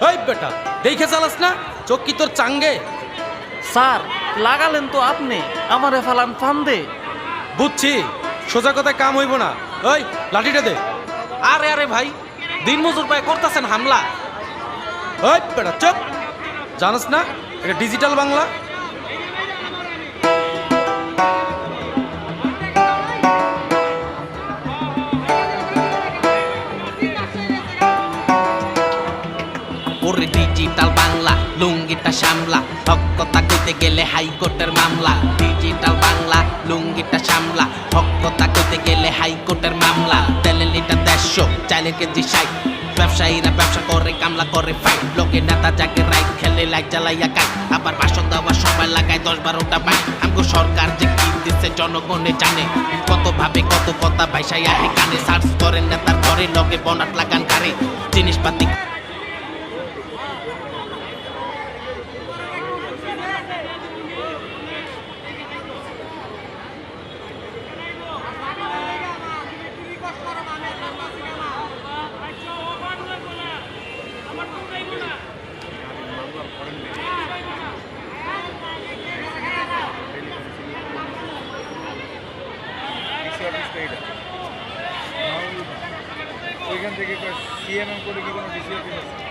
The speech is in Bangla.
এই বেটা দেখে চালাস না, চোখ কি তোর চাঙ্গে? স্যার লাগালেন তো আপনি, আমারে ফালান ফান্দে। বুঝছি, সোজা কথায় কাম হইব না। ওই লাঠিটা দে। আরে আরে ভাই, দিন মজুর পায় করতেছেন হামলা। ওই বেটা চুপ, জানাস না এটা ডিজিটাল বাংলা? ওরে ডিজিটাল বাংলা, লুঙ্গিটা সামলা, হক কথা কইতে গেলে হাইকোর্টের মামলা। ডিজিটাল বাংলা, লুঙ্গিটা সামলা, হক কথা কইতে গেলে হাইকোর্টের মামলা। তেলের লিটার 150, চালের কেজি 60। ব্যবসায়ীরা ব্যবসা করে, কামলা করে ফাইট। লোকে নেতা যাকে রাইট খেলে লাইট জ্বালাইয়া কাট। আবার ভাষণ দেওয়ার সময় লাগায় 10-12টা বাইক। আমগো সরকার যে কি দিচ্ছে জনগণে জানে, কত ভাবে কত কথা ভাইসাইয়া কানে। সার্চ করেন নেতার ঘরে, লগে বনাট লাগান কারে। জিনিসপাতি ওইখান থেকে সিএমএম করে কি কোনো ডিসি অফিস আছে?